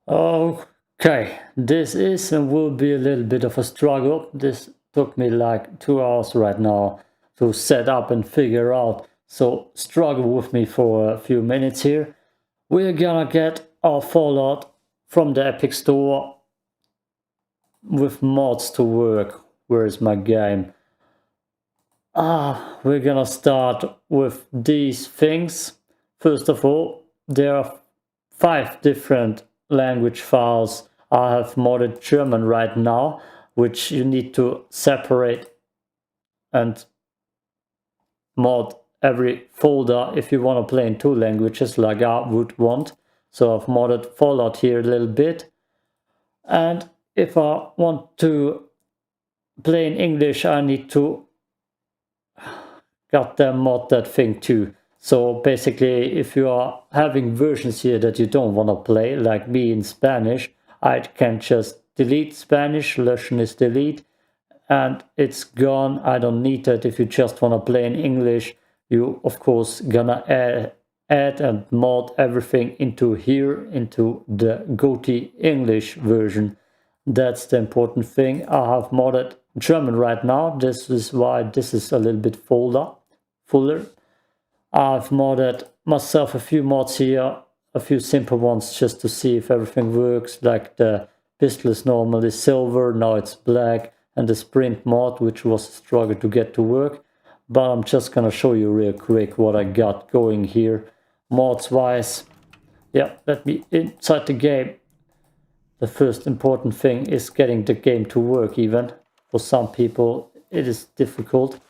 Okay, this is and will be a little bit of a struggle. This took me like 2 hours right now to set up and figure out. So struggle with me for a few minutes here. We're gonna get our Fallout from the Epic Store with mods to work. Where is my game? We're gonna start with these things. First of all, there are 5 different language files. I have modded German right now, which you need to separate and mod every folder if you want to play in 2 languages like I would want. So I've modded Fallout here a little bit. And if I want to play in English, I need to goddamn mod that thing too. So basically, if you are having versions here that you don't want to play, like me in Spanish, I can just delete Spanish, Russian is delete, and it's gone. I don't need that. If you just want to play in English, you of course gonna add and mod everything into here, into the GOTY English version. That's the important thing. I have modded German right now. This is why this is a little bit fuller. I've modded myself a few mods here, a few simple ones just to see if everything works, like the pistol is normally silver, now it's black, and the sprint mod, which was a struggle to get to work. But I'm just gonna show you real quick what I got going here. Mods wise, yeah, let me inside the game. The first important thing is getting the game to work even. For some people it is difficult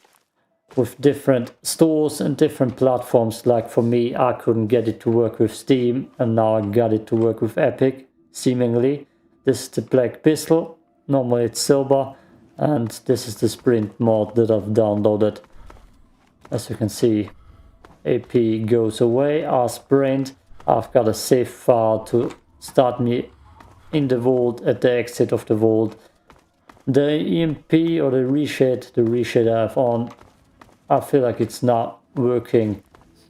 with different stores and different platforms. Like for me, I couldn't get it to work with Steam, and now I got it to work with Epic, seemingly. This is the black pistol, normally it's silver, and this is the sprint mod that I've downloaded. As you can see, AP goes away, I sprint. I've got a save file to start me in the vault, at the exit of the vault. The EMP or the reshade I have on, I feel like it's not working.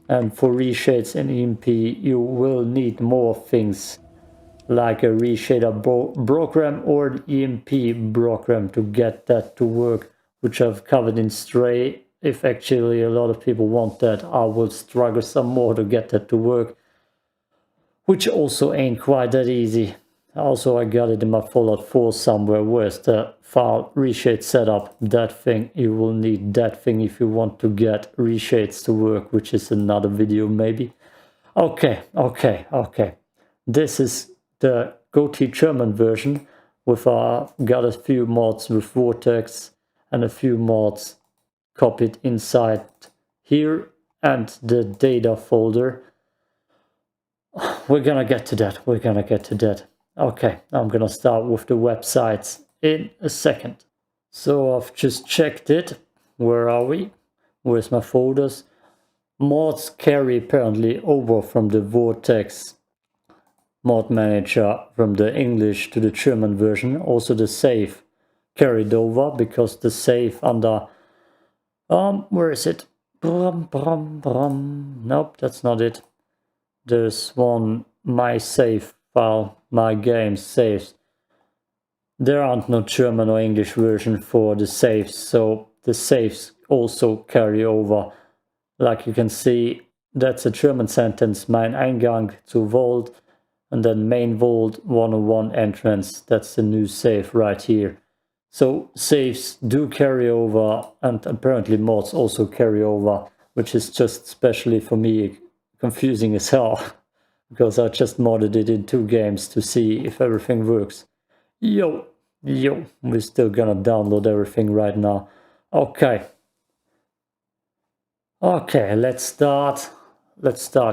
And for reshades in EMP, you will need more things like a reshader program or an EMP program to get that to work, which I've covered in Stray. If actually a lot of people want that, I will struggle some more to get that to work, which also ain't quite that easy. Also, I got it in my Fallout 4 somewhere. Where's the file reshade setup? That thing, you will need that thing if you want to get reshades to work, which is another video maybe. Okay. This is the GOTY German version with got a few mods with Vortex and a few mods copied inside here and the data folder. We're gonna get to that. Okay, I'm gonna start with the websites in a second. So I've just checked it. Where are we? Where's my folders? Mods carry apparently over from the Vortex mod manager from the English to the German version. Also the save carried over because the save under where is it? Nope, that's not it. There's one my save file, my game saves. There aren't no German or English version for the saves, so the saves also carry over. Like you can see, that's a German sentence, mein Eingang zu Vault, and then main Vault 101 entrance. That's the new save right here. So saves do carry over, and apparently mods also carry over, which is just especially for me confusing as hell, because I just modded it in 2 games to see if everything works. Yo, we're still gonna download everything right now. Okay, let's start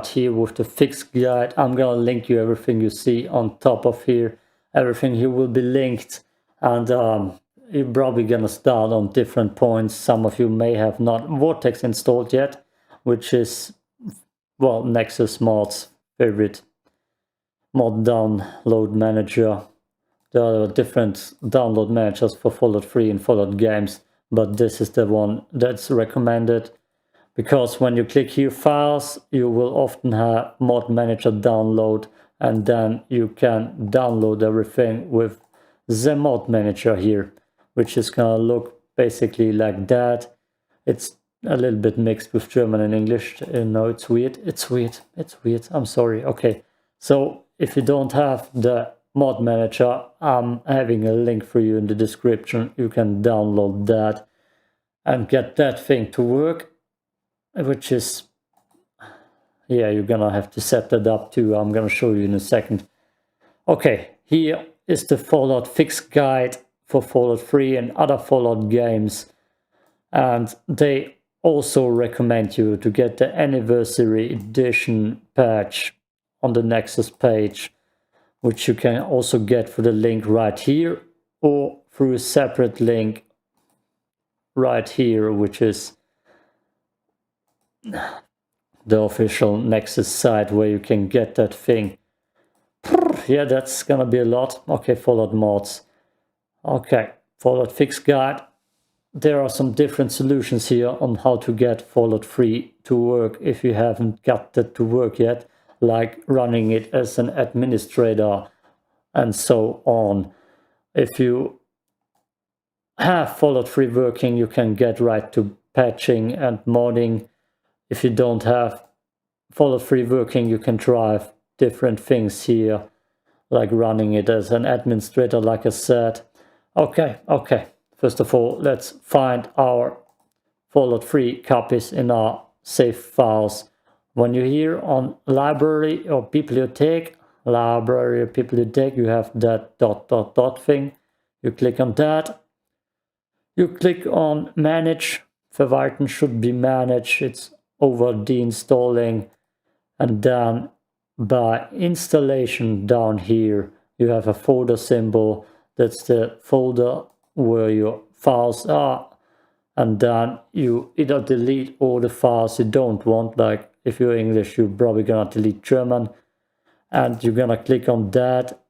here with the fix guide. I'm gonna link you everything you see on top of here. Everything here will be linked, and you're probably gonna start on different points. Some of you may have not Vortex installed yet, which is, well, Nexus Mod's favorite mod download manager. There are different download managers for Fallout 3 and Fallout games, but this is the one that's recommended. because when you click here files, you will often have mod manager download, and then you can download everything with the mod manager here, which is gonna look basically like that. It's a little bit mixed with German and English. No, it's weird. It's weird. It's weird. I'm sorry. Okay. So if you don't have the mod manager, I'm having a link for you in the description. You can download that and get that thing to work, which is, yeah, you're gonna have to set that up too. I'm gonna show you in a second. Okay, here is the Fallout Fix guide for Fallout 3 and other Fallout games. And they also recommend you to get the anniversary edition patch on the Nexus page, which you can also get through the link right here or through a separate link right here, which is the official Nexus site where you can get that thing. Yeah, that's gonna be a lot. Okay, Fallout mods. Okay, Fallout Fix guide. There are some different solutions here on how to get Fallout 3 to work if you haven't got that to work yet, like running it as an administrator and so on. If you have Fallout 3 working, you can get right to patching and modding. If you don't have Fallout 3 working, you can try different things here, like running it as an administrator, like I said. Okay. First of all, let's find our Fallout 3 copies in our save files. When you're here on library or bibliothek, you have that ... thing. You click on that. You click on manage. Verwalten should be managed. It's over deinstalling. And then by installation down here, you have a folder symbol. That's the folder where your files are, and then you either delete all the files you don't want, like if you're English you're probably gonna delete German, and you're gonna click on that.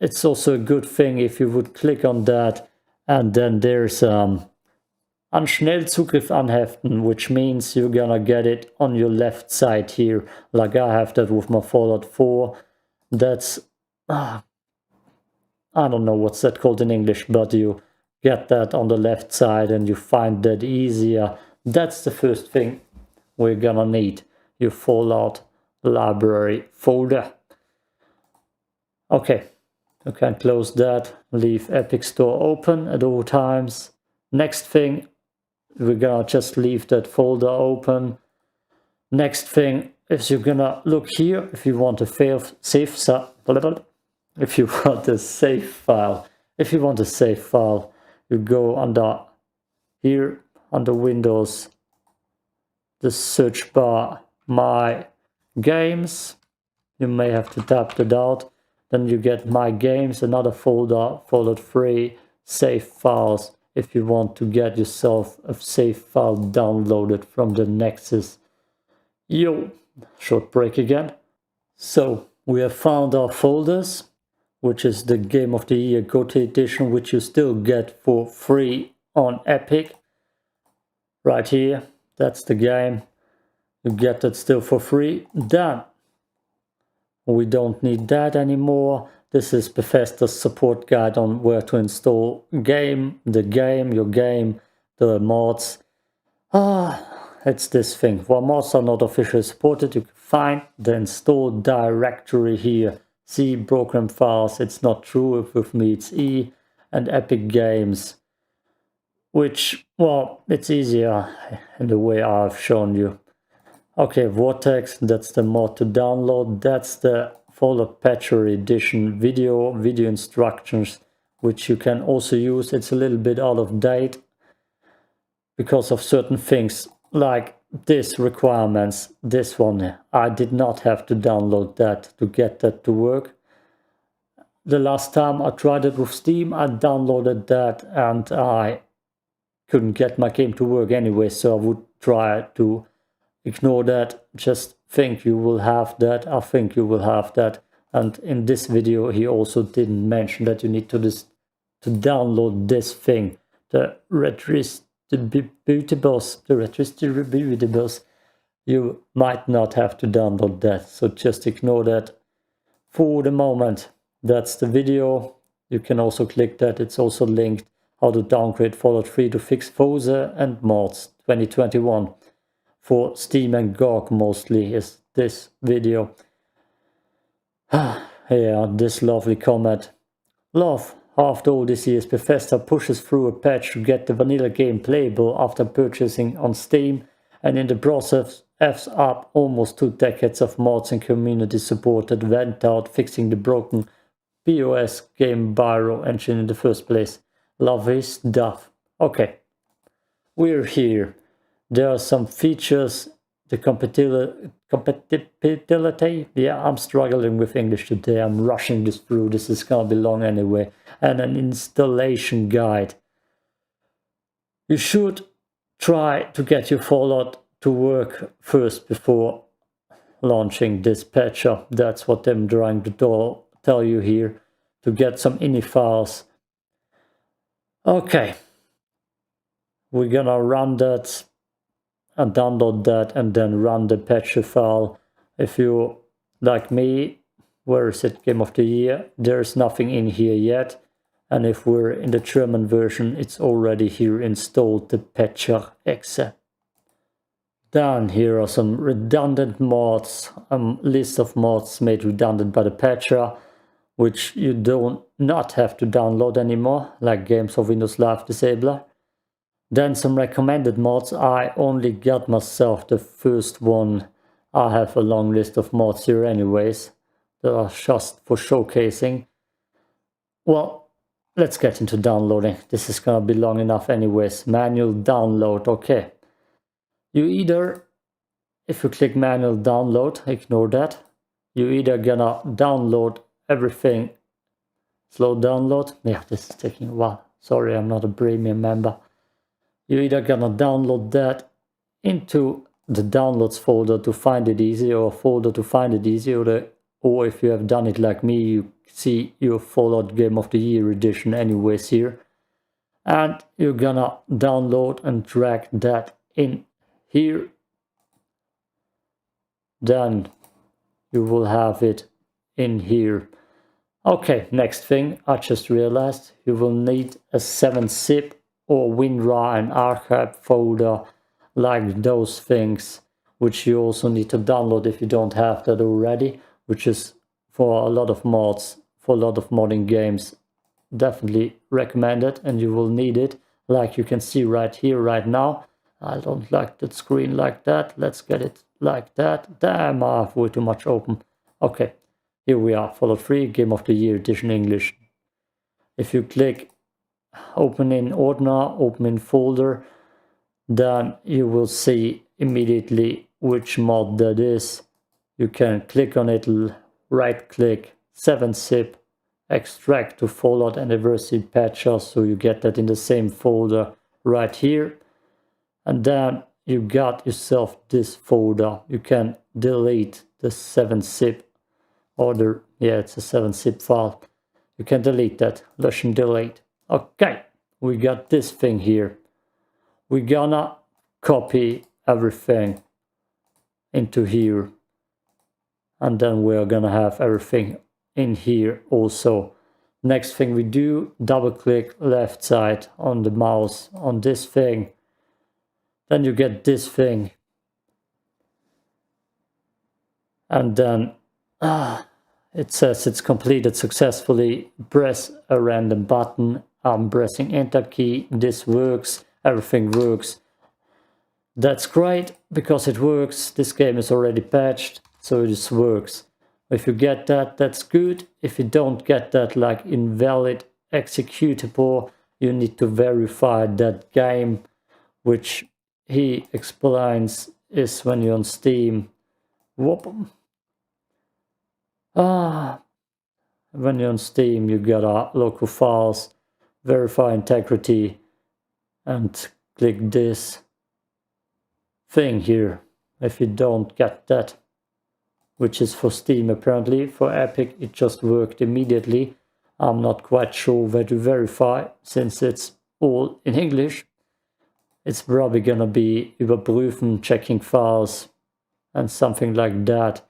It's also a good thing if you would click on that, and then there's an Schnellzugriff anheften, which means you're gonna get it on your left side here, like I have that with my Fallout 4. That's I don't know what's that called in English, but you get that on the left side and you find that easier. That's the first thing we're gonna need, your Fallout library folder. Okay, you can close that, leave Epic Store open at all times. Next thing, we're gonna just leave that folder open. Next thing is you're gonna look here if you want a save file. If you want a save file, you go under here, under Windows, the search bar, My Games. You may have to tap that out. Then you get My Games, another folder, Fallout 3, save files. If you want to get yourself a save file downloaded from the Nexus. Yo, short break again. So we have found our folders, which is the Game of the Year GOTY edition, which you still get for free on Epic. Right here, that's the game. You get that still for free. Then, we don't need that anymore. This is Bethesda's support guide on where to install your game, the mods. It's this thing. While mods are not officially supported, you can find the install directory here. C program files, it's not true. If with me it's E, and Epic Games, which, well, it's easier in the way I've shown you. Okay, Vortex, that's the mod to download. That's the Fallout Patcher Edition video instructions, which you can also use. It's a little bit out of date because of certain things, like this requirements. This one, I did not have to download that to get that to work. The last time I tried it with Steam, I downloaded that and I couldn't get my game to work anyway, so I would try to ignore that. Just think you will have that. I think you will have that. And in this video, he also didn't mention that you need to download this thing, the redistributables, you might not have to download that, so just ignore that for the moment. That's the video. You can also click that. It's also linked how to downgrade Fallout 3 to fix fuzzer and mods 2021 for Steam and GOG mostly is this video. Yeah, this lovely comment. Love, after all these years, Bethesda pushes through a patch to get the vanilla game playable after purchasing on Steam, and in the process F's up almost 2 decades of mods and community support that went out fixing the broken BOS game Byro engine in the first place. Lovely stuff. Okay, we're here. There are some features, the compatibility. Yeah, I'm struggling with English today. I'm rushing this through. This is gonna be long anyway. And an installation guide. You should try to get your Fallout to work first before launching this patcher. That's what I'm trying to tell you here, to get some ini files. Okay, we're gonna run that and download that and then run the patcher file. If you like me, where is it, Game of the Year? There's nothing in here yet, and if we're in the German version, it's already here installed, the patcher exe. Then here are some redundant mods, a list of mods made redundant by the patcher, which you don't not have to download anymore, like Games of Windows Live Disabler. Then some recommended mods. I only got myself the first one. I have a long list of mods here anyways, that are just for showcasing. Well, let's get into downloading. This is gonna be long enough anyways. Manual download, okay. You either, if you click manual download, ignore that. You either gonna download everything. Slow download. Yeah, this is taking a while. Sorry, I'm not a premium member. You're either gonna download that into the downloads folder to find it easy, or a folder to find it easy, or if you have done it like me, you see your Fallout Game of the Year edition anyways here. And you're gonna download and drag that in here. Then you will have it in here. Okay, next thing, I just realized you will need a 7-zip or WinRAR and archive folder, like those things, which you also need to download if you don't have that already, which is for a lot of mods, for a lot of modding games, definitely recommended, and you will need it, like you can see right here, right now. I don't like that screen like that. Let's get it like that. Damn, I have way too much open. Okay, here we are, Fallout 3 Game of the Year Edition English. If you click open in ordner, open in folder, then you will see immediately which mod that is. You can click on it, right click, 7-zip, extract to Fallout Anniversary Patcher, so you get that in the same folder right here. And then you got yourself this folder. You can delete the 7-zip, or it's a 7-zip file. You can delete that, Russian delete. Okay, we got this thing here. We're gonna copy everything into here, and then we're gonna have everything in here also. Next thing we do, double click left side on the mouse on this thing, then you get this thing, and then it says it's completed successfully. Press a random button. I'm pressing enter key. This works, everything works. That's great because it works. This game is already patched, so it works. If you get that, that's good. If you don't get that, like invalid executable, you need to verify that game, which he explains is when you're on Steam. When you're on Steam, you got local files, verify integrity, and click this thing here. If you don't get that, which is for Steam apparently, for Epic it just worked immediately. I'm not quite sure where to verify since it's all in English. It's probably gonna be überprüfen, checking files, and something like that.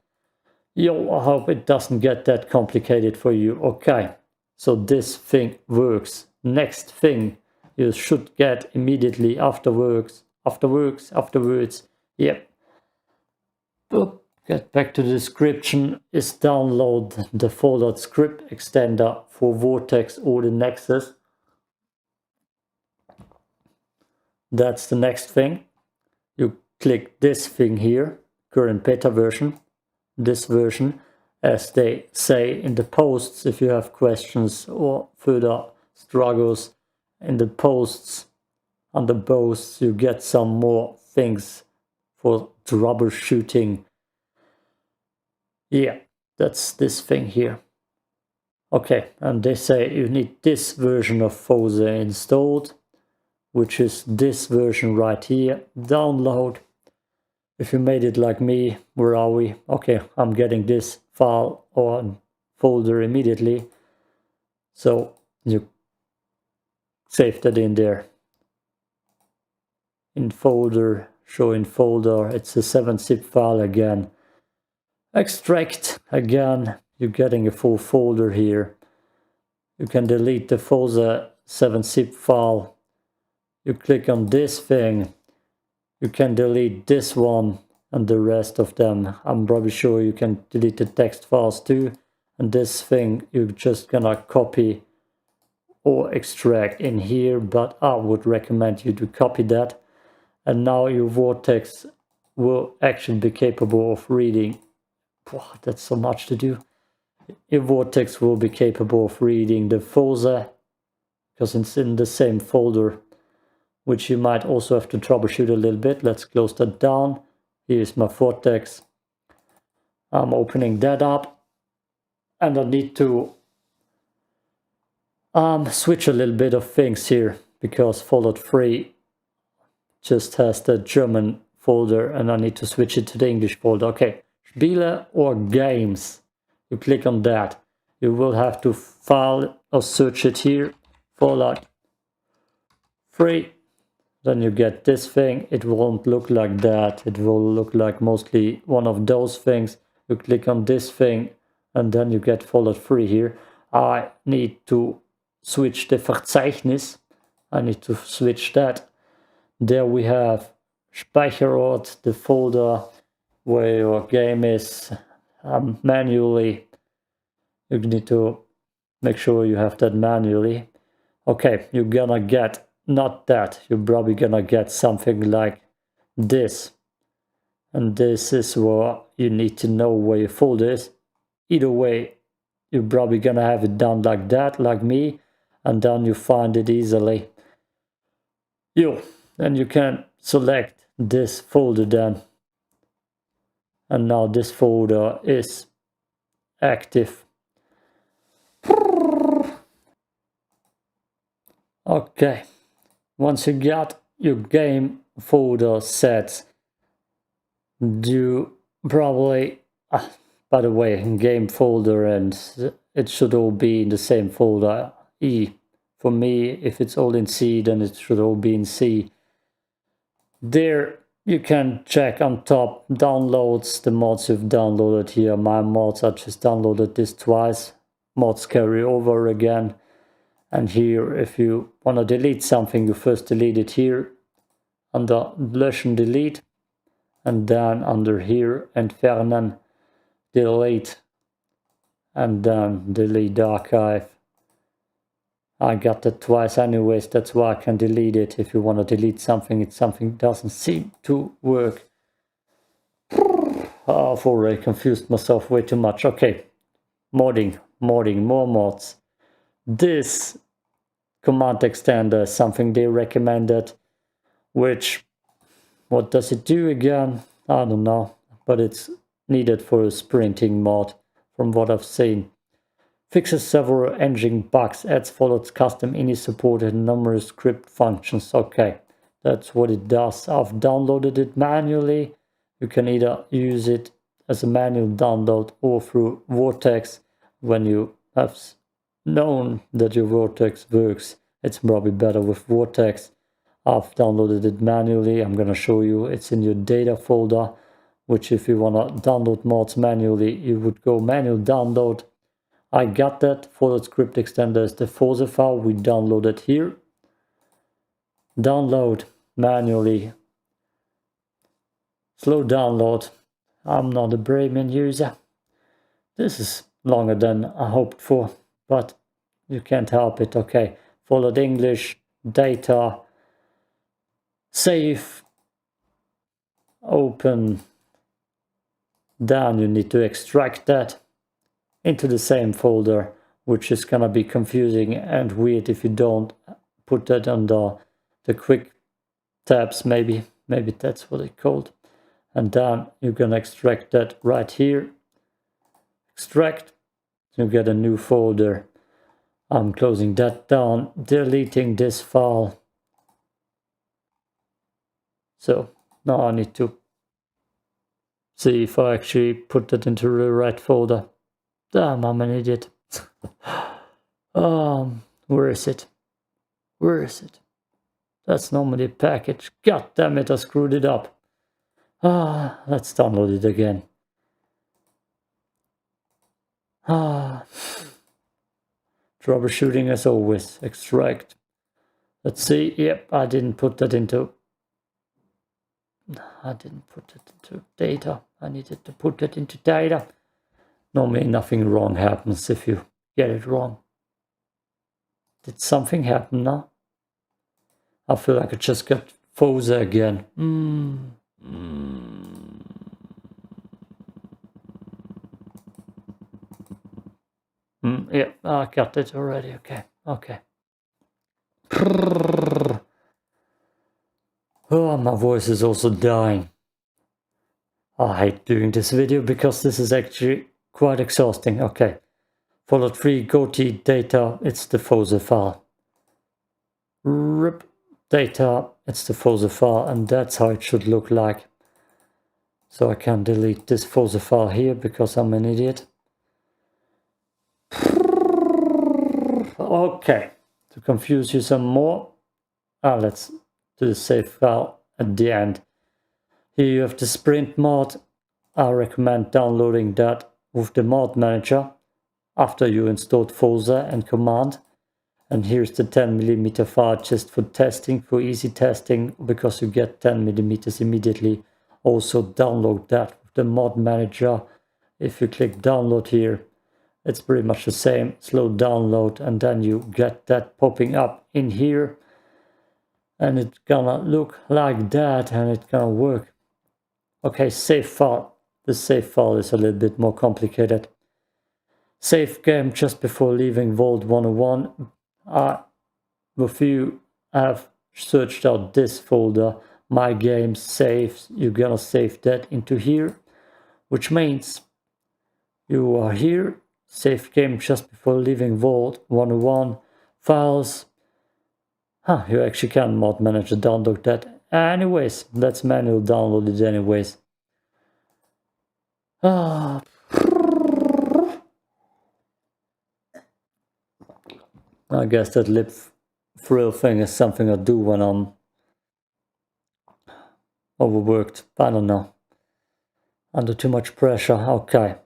Yo, I hope it doesn't get that complicated for you. Okay, so this thing works. Next thing you should get immediately afterwards. Yep. Boop. Get back to the description, is download the folder script extender for Vortex or the Nexus. That's the next thing. You click this thing here, current beta version, this version, as they say in the posts. If you have questions or further struggles in the posts, under posts, you get some more things for troubleshooting. Yeah, that's this thing here. Okay, and they say you need this version of FOSE installed, which is this version right here. Download. If you made it like me, where are we? Okay, I'm getting this file or folder immediately. So you save that in there. In folder, show in folder, it's a 7-zip file again. Extract again, you're getting a full folder here. You can delete the FOSE 7-zip file. You click on this thing. You can delete this one and the rest of them. I'm probably sure you can delete the text files too. And this thing you're just gonna copy or extract in here, but I would recommend you to copy that. And now your Vortex will actually be capable of reading. Wow, that's so much to do. Your Vortex will be capable of reading the FOSE, because it's in the same folder, which you might also have to troubleshoot a little bit. Let's close that down. Here's my Vortex. I'm opening that up, and I need to switch a little bit of things here, because folder 3 just has the German folder, and I need to switch it to the English folder. Okay, Spiele or games. You click on that. You will have to file or search it here, folder 3. Then you get this thing. It won't look like that. It will look like mostly one of those things. You click on this thing, and then you get folder 3 here. I need to switch the Verzeichnis. I need to switch that. There we have Speicherort, the folder where your game is manually. You need to make sure you have that manually. Okay, you're gonna get not that. You're probably gonna get something like this. And this is where you need to know where your folder is. Either way, you're probably gonna have it done like that, like me, and then you find it easily. Then you can select this folder then. And now this folder is active. Okay, once you got your game folder set, you probably, by the way, game folder, and it should all be in the same folder, E. For me, if it's all in C, then it should all be in C. There you can check on top downloads, the mods you've downloaded here. My mods, I just downloaded this twice. Mods carry over again. And here, if you want to delete something, you first delete it here under Löschen delete, and then under here Entfernen delete, and then delete the archive. I got that twice anyways, that's why I can delete it. If you want to delete something, it's something doesn't seem to work. I've already confused myself way too much. Okay, modding, more mods. This command extender is something they recommended, which, what does it do again? I don't know, but it's needed for a sprinting mod from what I've seen. Fixes several engine bugs, adds followed custom ini supported numerous script functions. Okay, that's what it does. I've downloaded it manually. You can either use it as a manual download or through Vortex. When you have known that your Vortex works, it's probably better with Vortex. I've downloaded it manually. I'm gonna show you. It's in your data folder, which if you wanna download mods manually, you would go manual download. I got that. Forward script extender is the Forza file. We download it here. Download manually. Slow download. I'm not a Bramian user. This is longer than I hoped for, but you can't help it. Okay, followed English, data, save, open. Then you need to extract that into the same folder, which is gonna be confusing and weird if you don't put that under the quick tabs. Maybe that's what it's called. And then you're gonna extract that right here. Extract, you get a new folder. I'm closing that down, deleting this file. So now I need to see if I actually put that into the right folder. Damn, I'm an idiot. Where is it? Where is it? That's normally a package. God damn it, I screwed it up. Let's download it again. Troubleshooting as always. Extract. Let's see. Yep, I didn't put it into data. I needed to put it into data. Normally nothing wrong happens if you get it wrong. Did something happen now? I feel like I just got Forza again. Yeah, I got it already. Okay. Oh, my voice is also dying. I hate doing this video because this is actually quite exhausting. Okay. Followed 3 GOTY data, it's the Forza file. RIP data, it's the Forza file, and that's how it should look like. So I can delete this Forza file here because I'm an idiot. Okay, to confuse you some more, let's do the save file at the end. Here you have the Sprint mod. I recommend downloading that with the mod manager after you installed Forza and command. And here's the 10mm file just for testing, for easy testing, because you get 10mm immediately. Also download that with the mod manager. If you click download here, it's pretty much the same, slow download, and then you get that popping up in here. And it's gonna look like that, and it's gonna work. Okay, save file. The save file is a little bit more complicated. Save game just before leaving Vault 101. If you have searched out this folder, My Games Saves, you're gonna save that into here, which means you are here, save game just before leaving Vault 101, files. You actually can mod manager download that. Anyways, let's manual download it anyways. I guess that lip frill thing is something I do when I'm overworked. I don't know. Under too much pressure. Okay.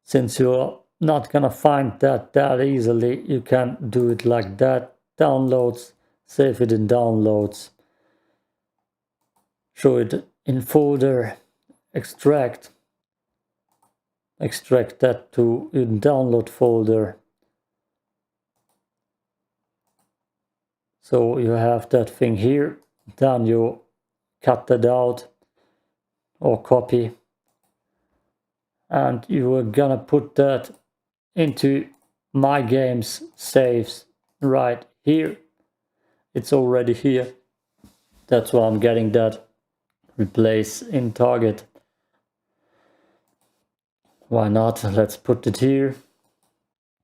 Since you're not gonna find that easily, you can do it like that. Downloads, save it in downloads. Show it in folder, extract that to in download folder. So you have that thing here, then you cut that out or copy, and you are gonna put that into My Games Saves right here. It's already here. That's why I'm getting that. Replace in target. Why not? Let's put it here.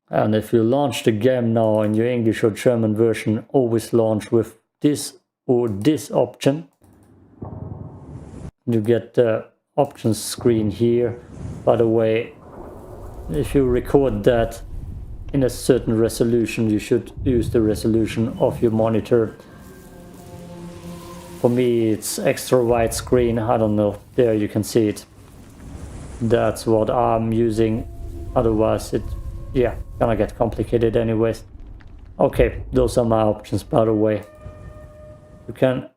And if you launch the game now in your English or German version, always launch with this or this option. You get the options screen here. By the way, if you record that in a certain resolution, you should use the resolution of your monitor. For me, it's extra wide screen. I don't know. There you can see it. That's what I'm using. Otherwise, yeah, gonna get complicated anyways. Okay, those are my options, by the way. You can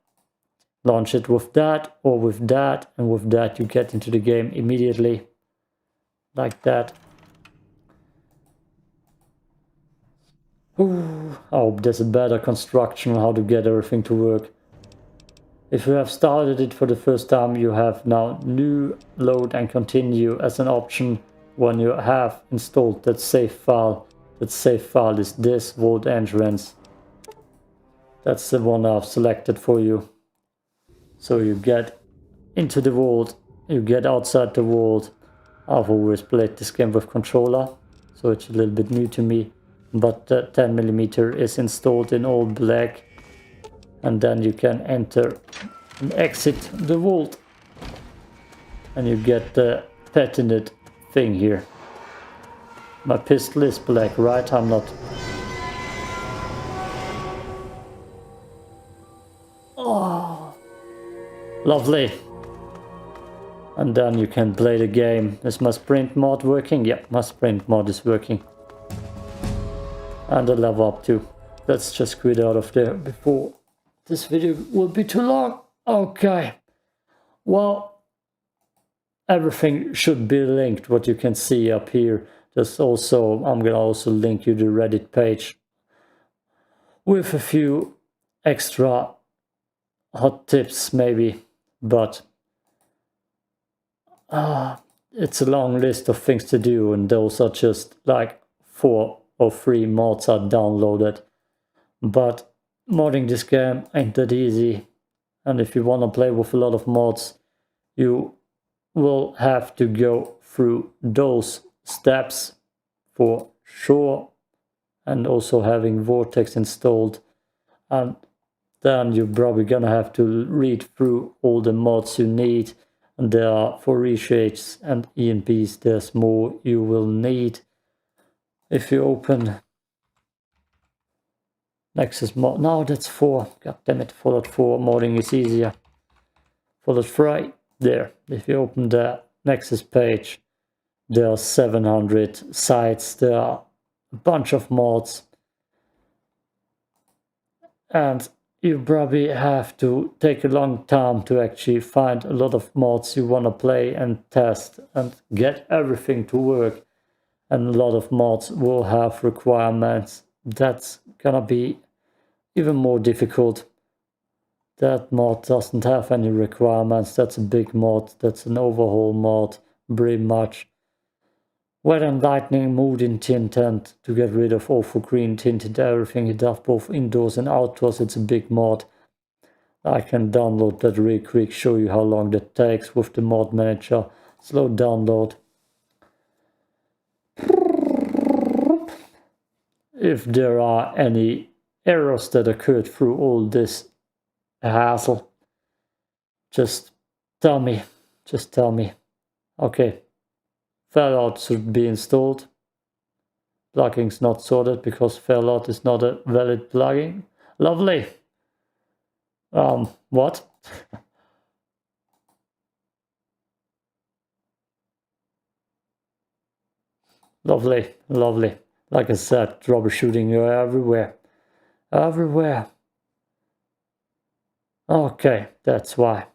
launch it with that or with that, and with that you get into the game immediately. Like that. Ooh, I hope there's a better construction on how to get everything to work. If you have started it for the first time, you have now new, load and continue as an option when you have installed that save file. That save file is this vault entrance. That's the one I've selected for you. So you get into the vault, you get outside the vault. I've always played this game with controller, so it's a little bit new to me. But the 10mm is installed in all black. And then you can enter and exit the vault. And you get the patented thing here. My pistol is black, right? I'm not... Oh, lovely. And then you can play the game. Is my sprint mod working? Yeah, my sprint mod is working. And the level up too. Let's just quit out of there before this video will be too long. Okay. Well, everything should be linked, what you can see up here. There's also, I'm gonna also link you the Reddit page with a few extra hot tips maybe, but it's a long list of things to do, and those are just like 4 or 3 mods are downloaded. But modding this game ain't that easy, and if you want to play with a lot of mods, you will have to go through those steps for sure, and also having Vortex installed, and then you're probably gonna have to read through all the mods you need, and there are for reshades and EMPs there's more you will need. If you open Nexus mod, now that's 4, god damn it, Fallout 4 modding is easier. Fallout 3, there, if you open the Nexus page, there are 700 sites, there are a bunch of mods, and you probably have to take a long time to actually find a lot of mods you want to play and test and get everything to work. And a lot of mods will have requirements. That's gonna be even more difficult. That mod doesn't have any requirements. That's a big mod. That's an overhaul mod, pretty much. Wet and lightning mood in tinted to get rid of awful green tinted everything. It does both indoors and outdoors. It's a big mod. I can download that real quick, show you how long that takes with the mod manager. Slow download. If there are any errors that occurred through all this hassle, just tell me. Just tell me. Okay. Fallout should be installed. Plugins not sorted because Fallout is not a valid plugin. Lovely. What? Lovely, lovely. Like I said, troubleshooting you everywhere. Everywhere. Okay, that's why.